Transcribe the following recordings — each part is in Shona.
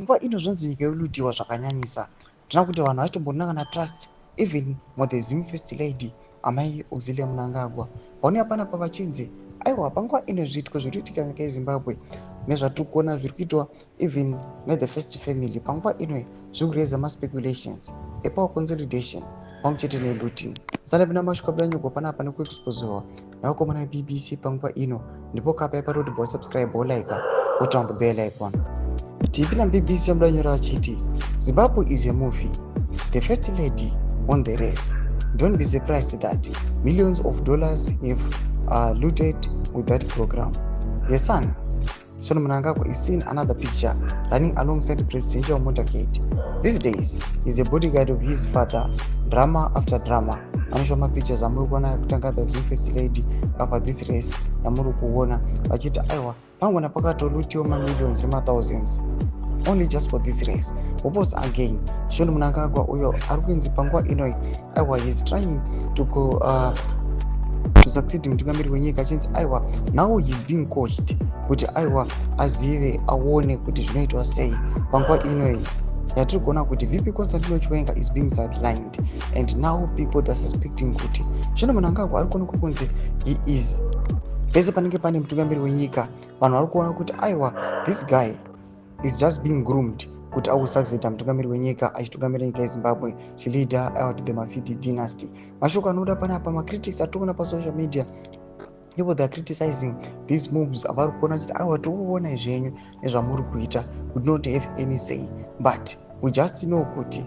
panguva ino zvinzi nyika irikuitiwa zvakanyanyisa. Tinoona kuti vanhu vachitombonanga natrust even the Zim first lady amai Auxilia Mnangagwa. Paone panapa vachinzi aiwa panguva ino zviitiko zvirikuitika nyika yeZimbabwe nezvatiri kuona zviri kuitwa even the first family panguva ino zviri kureza maspeculations epower consolidation pamwe chete nelooting. Saka pina mashoko nyogwa panapa nekuexposewa navakomana BBC panguva ino ndipo kapa paroti bo subscribe bo like put on the bell icon. TV na BBC yamudanyora vachiti Zimbabwe is a movie. The first lady won the race. Don't be surprised that millions of dollars have looted with that program. Yes, son. Sean Mnangagwa is seeing another picture running alongside presidential motorcade. These days, he's a bodyguard of his father. Drama after drama. Anoshoma pictures amuri kuona kutanga the Zim first lady apa this race yamuri kuona vachiti aiwa pangona pakatolutiwa millions thousands only just for this race. Opposed again, Sean Mnangagwa uyo arikuenzi panguva ino aiwa he's trying to succeed mutungamiri wenyika achinzi aiwa now he's being coached kuti aiwa azive aone kuti zvinoitwa sei panguva ino yatiri kuona kuti VP Constantino Chiwenga is being sidelined and now people are suspecting kuti Sean Mnangagwa ari kuona kunzi he is pese panenge pane mutungamiri wenyika vanhu vari kuona kuti aiwa this guy is just being groomed kuti ausucceda mutungamiri wenyika achitungamira nyika yeZimbabwe chileader out the Mafidi dynasty. Mashoko anoda panapa macritics atikuona pasocial media people they are criticizing these moves avari kuona kuti aiwa tiri kuona zvenyu nezvamuri kuita we do not have any say but we just know kuti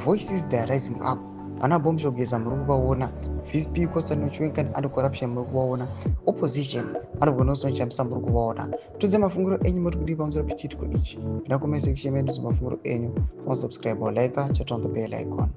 voices they are rising up. Ana bombshogeza muri kuvaona VP Constantino Chiwenga and corruption muri kuvaona opposition anogona kushandisa muri kuvaona. Tudze mafunguro enyu muri kudi pamusoro pechitiko ichi. Pinda comment section yedu mafunguro enyu. Subscribe or like, chat on the bell icon.